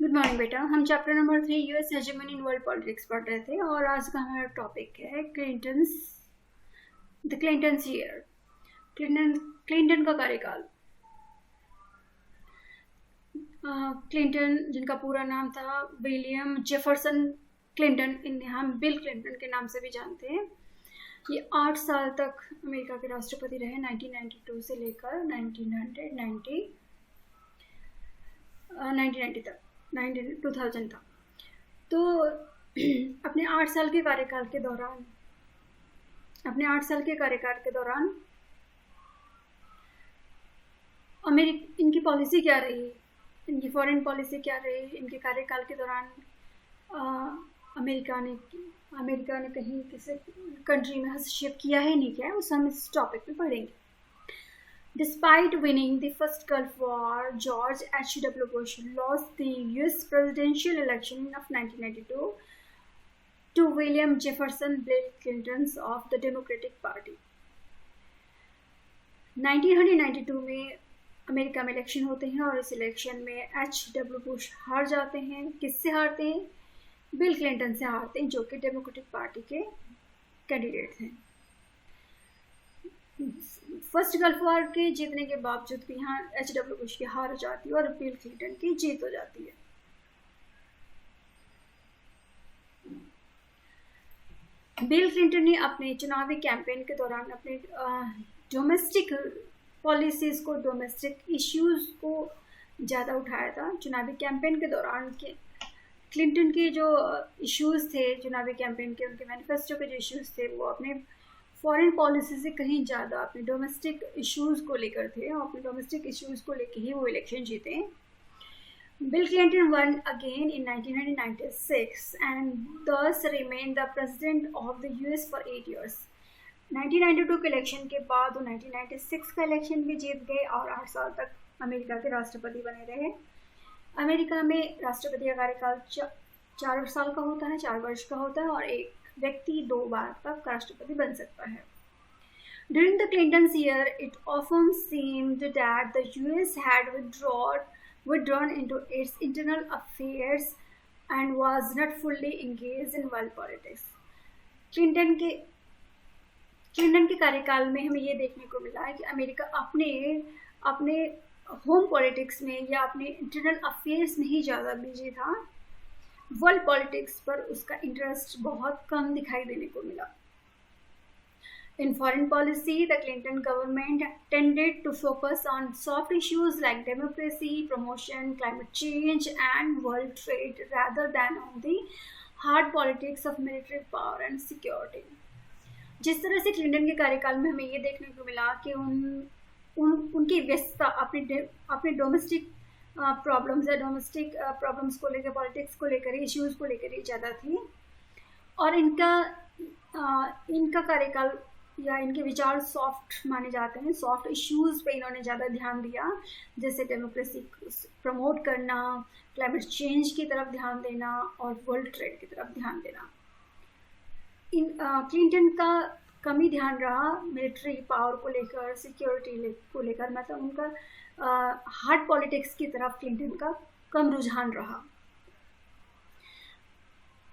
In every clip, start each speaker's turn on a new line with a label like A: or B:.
A: Good morning बेटा। हम chapter number 3 US hegemony in world politics पढ़ रहे थे और आज का हमारा टॉपिक है द क्लिंटन्स ईयर। क्लिंटन का कार्यकाल। क्लिंटन, जिनका पूरा नाम था विलियम जेफरसन क्लिंटन, इन्हें हम बिल क्लिंटन के नाम से भी जानते हैं। ये 8 साल तक अमेरिका के राष्ट्रपति रहे, 1992 से लेकर 1990 तक, 2000 तक। तो अपने 8 साल के कार्यकाल के दौरान इनकी पॉलिसी क्या रही, इनकी फॉरेन पॉलिसी क्या रही, इनके कार्यकाल के दौरान अमेरिका ने कहीं किसी कंट्री में हस्तक्षेप किया है नहीं किया है, उस हम इस टॉपिक में पढ़ेंगे। Despite winning the first Gulf War, George H.W. Bush lost the U.S. presidential election of 1992 to William Jefferson Bill Clinton of the Democratic Party. 1992 में अमेरिका में इलेक्शन होते हैं और इस इलेक्शन में H.W. बुश हार जाते हैं। किससे हारते हैं? बिल क्लिंटन से हारते हैं, जो कि डेमोक्रेटिक पार्टी के कैंडिडेट हैं। फर्स्ट गल्फ वॉर के जीतने के बावजूद भी यहाँ H.W. बुश की हार हो जाती है और बिल क्लिंटन की जीत हो जाती है। बिल क्लिंटन ने अपने चुनावी कैंपेन के दौरान अपने डोमेस्टिक पॉलिसीज को, डोमेस्टिक इश्यूज को ज़्यादा उठाया था। चुनावी कैंपेन के दौरान क्लिंटन के जो इश्यूज थे चुनावी कैंपेन के, उनके मैनिफेस्टो के जो इश्यूज थे, वो अपने फॉरेन पॉलिसी से कहीं ज़्यादा अपने डोमेस्टिक इश्यूज़ को लेकर थे और अपने डोमेस्टिक इश्यूज़ को लेकर ही वो इलेक्शन जीते। Bill Clinton one again in 1996 and thus remained the president of the US for 8 years। 1992 के इलेक्शन के बाद वो 1996 का इलेक्शन भी जीत गए और 8 साल तक अमेरिका के राष्ट्रपति बने रहे। अमेरिका में राष्ट्रपति का कार्यकाल 4 साल का होता है, 4 वर्ष का होता है और एक व्यक्ति 2 बार तक राष्ट्रपति बन सकता है। During the Clinton's year, it often seemed that the US had withdrawn into its internal affairs and was not fully engaged in world politics। Clinton के कार्यकाल में हमें ये देखने को मिला है कि अमेरिका अपने होम पॉलिटिक्स में या अपने इंटरनल अफेयर्स में ही ज़्यादा बिजी था। वर्ल्ड पॉलिटिक्स पर उसका इंटरेस्ट बहुत कम दिखाई देने को मिला। In foreign policy, the Clinton government tended to focus on soft issues like democracy, promotion, climate change, and world trade rather than on the hard politics of military power and security। जिस तरह से Clinton के कार्यकाल में हमें ये देखने को मिला कि उनकी व्यस्तता अपने डोमेस्टिक प्रॉब्लम्स को लेकर, पॉलिटिक्स को लेकर, इश्यूज़ को लेकर ही ज़्यादा थी और इनका कार्यकाल या इनके विचार सॉफ्ट माने जाते हैं। सॉफ्ट इश्यूज़ पे इन्होंने ज़्यादा ध्यान दिया, जैसे डेमोक्रेसी प्रमोट करना, क्लाइमेट चेंज की तरफ ध्यान देना और वर्ल्ड ट्रेड की तरफ ध्यान देना। क्लिंटन का कम ही ध्यान रहा मिलिट्री पावर को लेकर, सिक्योरिटी को लेकर, मतलब उनका हार्ड पॉलिटिक्स की तरफ क्लिंटन का कम रुझान रहा।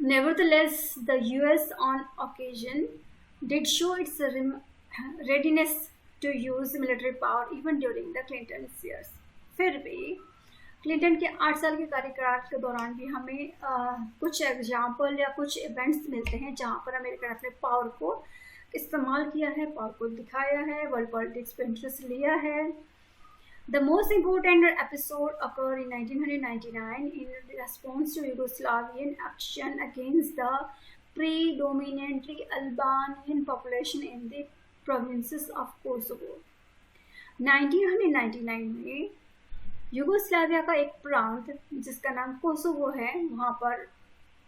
A: Nevertheless, the US on occasion did show its readiness to use military power even during the Clinton's years। फिर भी क्लिंटन के 8 साल के कार्यकाल के दौरान भी हमें कुछ एग्जाम्पल या कुछ इवेंट्स मिलते हैं जहाँ पर अमेरिका ने अपने पावर को इस्तेमाल किया है, पावर को दिखाया है, वर्ल्ड पॉलिटिक्स पर इंटरेस्ट लिया है। The most important episode occurred in 1999 in response to Yugoslavian action against the predominantly Albanian population in the provinces of Kosovo। 1999 में यूगोस्लाविया का एक प्रांत जिसका नाम कोसोवो है, वहाँ पर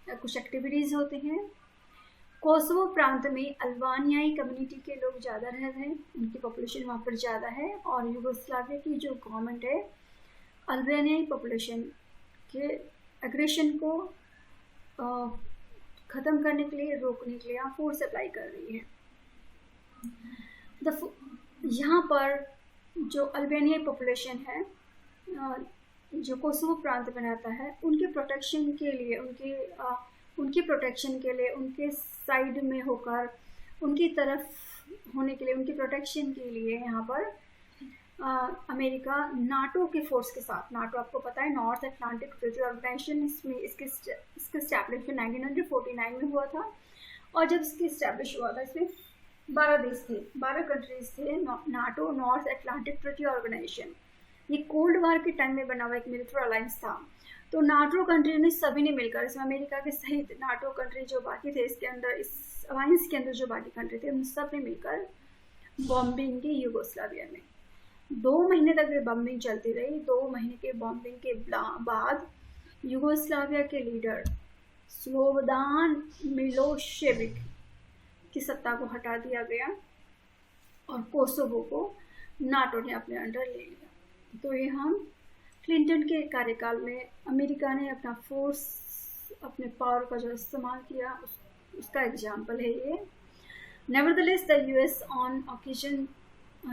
A: कुछ एक्टिविटीज़ होते हैं। कोसोवो प्रांत में अल्बानियाई कम्युनिटी के लोग ज़्यादा रहते हैं, उनकी पॉपुलेशन वहाँ पर ज़्यादा है और यूगोस्लाविया की जो गवर्नमेंट है अल्बानियाई पॉपुलेशन के एग्रेशन को ख़त्म करने के लिए, रोकने के लिए यहाँ फोर्स अप्लाई कर रही है। यहाँ पर जो अल्बानियाई पॉपुलेशन है जो कोसोवो प्रांत में रहता है उनके प्रोटेक्शन के लिए, उनकी प्रोटेक्शन के लिए, उनके साइड में होकर, उनकी तरफ होने के लिए, उनकी प्रोटेक्शन के लिए यहाँ पर अमेरिका नाटो के फोर्स के साथ, नाटो आपको पता है नॉर्थ अटलांटिक ट्रीटी ऑर्गेनाइजेशन, इसमें इसके इस्टेब्लिशमेंट 1949 में हुआ था। और जब इसकी इस्टेब्लिश हुआ था इसमें 12 देश थे, 12 कंट्रीज थे। NATO North Atlantic Treaty Organization ये कोल्ड वार के टाइम में बना हुआ एक मिलिट्री अलायंस था। तो नाटो कंट्री ने सभी ने मिलकर, इसमें अमेरिका के सहित नाटो कंट्री जो बाकी थे इसके अंदर, इस अलायंस के अंदर जो बाकी कंट्री थे, उन सब ने मिलकर बॉम्बिंग की यूगोस्लाविया में। 2 महीने तक ये बॉम्बिंग चलती रही। 2 महीने के बॉम्बिंग के बाद यूगोस्लाविया के लीडर स्लोबोदान मिलोशेविक की सत्ता को हटा दिया गया और कोसोवो को नाटो ने अपने अंडर ले लिया। तो ये हम क्लिंटन के कार्यकाल में अमेरिका ने अपना फोर्स, अपने पावर का जो इस्तेमाल किया उसका एग्जाम्पल है ये। Nevertheless, the US on occasion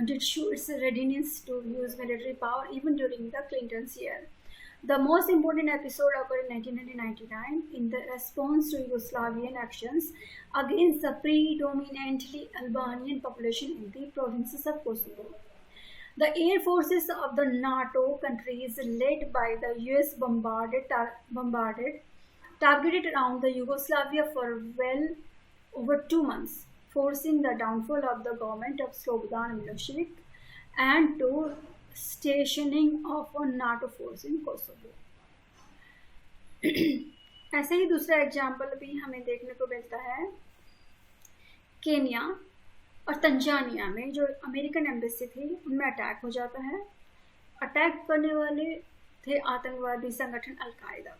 A: did show its readiness to use military power even during the Clinton's year. The most important episode occurred in 1999 in the response to Yugoslavian actions against the predominantly Albanian population in the provinces of Kosovo. The air forces of the NATO countries, led by the US, targeted around the Yugoslavia for well over 2 months, forcing the downfall of the government of Slobodan Milosevic and to stationing of a NATO force in Kosovo. ऐसे ही दूसरा example भी हमें देखने को मिलता है Kenya और Tanzania में, जो अमेरिकन एम्बेसी थी उनमें अटैक हो जाता है। अटैक करने वाले थे आतंकवादी संगठन अलकायदा।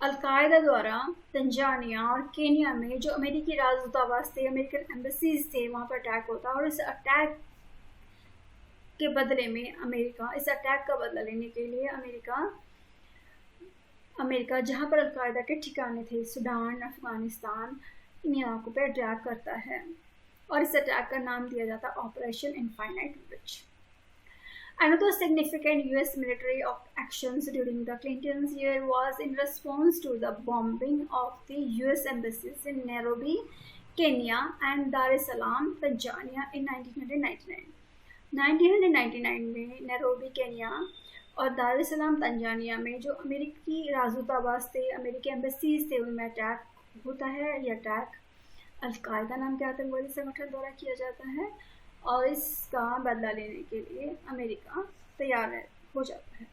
A: अलकायदा द्वारा तंजानिया और केन्या में जो अमेरिकी राजदूतावास थे, अमेरिकन एम्बेसीज थे, वहाँ पर अटैक होता है। और इस अटैक के बदले में इस अटैक का बदला लेने के लिए अमेरिका जहाँ पर अलकायदा के ठिकाने थे, सूडान, अफगानिस्तान, इन इलाकों पर अटैक करता है और इस अटैक का नाम दिया जाता है operation infinite bridge. Another significant US military actions during the Clinton's year was in response to the bombing of the US embassies in Nairobi, Kenya and Dar es Salaam, Tanzania in 1999. 1999 में Nairobi Kenya और दार S सलाम Tanzania में जो अमेरिकी राजदूतावास थे, अमेरिकी embassies थे, उनमें अटैक होता है। यह अटैक अलकायदा नाम के आतंकवादी संगठन द्वारा किया जाता है और इसका बदला लेने के लिए अमेरिका तैयार हो जाता है।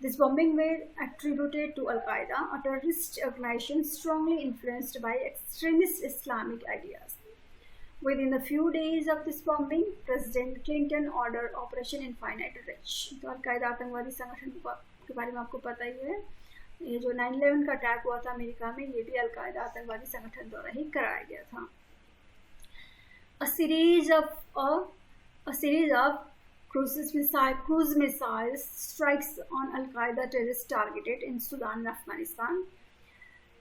A: This bombing were attributed to Al-Qaeda, a terrorist organization strongly influenced by extremist Islamic ideas. Within a few days of this bombing, President Clinton ordered Operation Infinite Reach. तो अलकायदा आतंकवादी संगठन के बारे में आपको पता ही है। ये जो 9/11 का अटैक हुआ था अमेरिका में, ये भी अलकायदा आतंकवादी संगठन द्वारा ही कराया गया था। A series of cruise missiles strikes on Al-Qaeda terrorist targeted in Sudan and Afghanistan.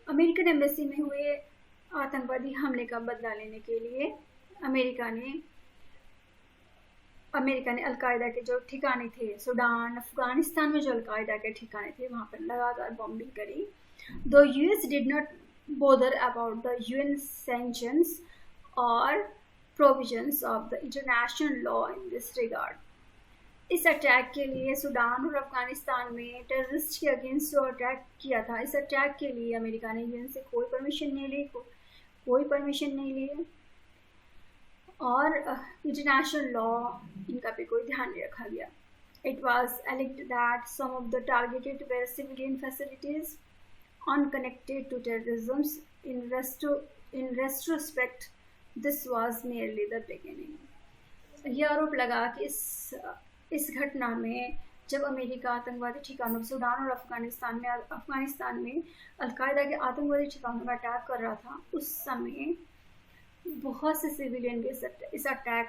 A: American embassy में हुए आतंकवादी हमले का बदला लेने के लिए अमेरिका ने अलकायदा के जो ठिकाने थे, सूडान, अफगानिस्तान में जो अलकायदा के ठिकाने थे, वहाँ पर लगातार बॉम्बिंग करी। Though US did not bother about the UN sanctions or provisions of the international law in this regard. इस अटैक के लिए सूडान और अफगानिस्तान में टेररिस्ट के अगेंस्ट जो अटैक किया था, इस अटैक के लिए अमेरिका ने यूएन से कोई परमिशन नहीं ली और इंटरनेशनल लॉ इनका भी कोई ध्यान नहीं रखा गया। It was alleged that some of the targeted were civilian facilities unconnected to terrorism. In retrospect, this was merely the beginning. यह आरोप लगा कि इस घटना में जब अमेरिका आतंकवादी ठिकानों सूडान और अफगानिस्तान में अलकायदा के आतंकवादी ठिकानों का अटैक कर रहा था, उस समय बहुत से सिविलियन भी इस अटैक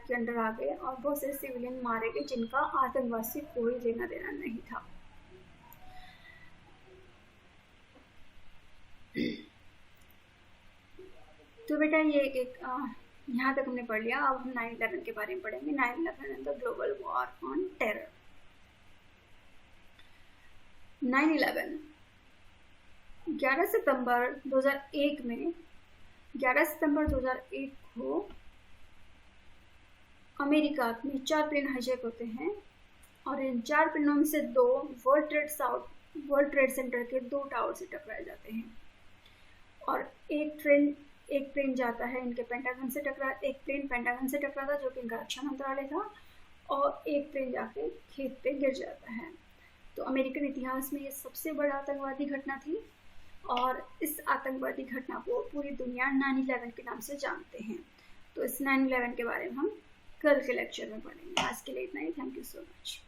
A: के अंदर आ गए और बहुत से सिविलियन मारे गए जिनका आतंकवाद से कोई लेना देना नहीं था। तो बेटा ये यहाँ तक हमने पढ़ लिया। अब हम 9/11 के बारे में पढ़ेंगे। 9/11 and the global war on terror. 9/11 11 सितंबर 2001 में 11 सितंबर 2001 को अमेरिका में 4 प्लेन हाईजैक होते हैं और इन 4 प्लेनों में से 2 वर्ल्ड ट्रेड सेंटर के 2 टावर से टकराए जाते हैं और एक प्लेन जाता है इनके पेंटागन से एक प्लेन पेंटागन से टकराता जो कि इनका रक्षा मंत्रालय था और एक प्लेन जाके खेत पे गिर जाता है। तो अमेरिकन इतिहास में ये सबसे बड़ा आतंकवादी घटना थी और इस आतंकवादी घटना को पूरी दुनिया 9/11 के नाम से जानते हैं। तो इस 9/11 के बारे में हम कल के लेक्चर में पढ़ेंगे। आज के लिए इतना ही। Thank you so much.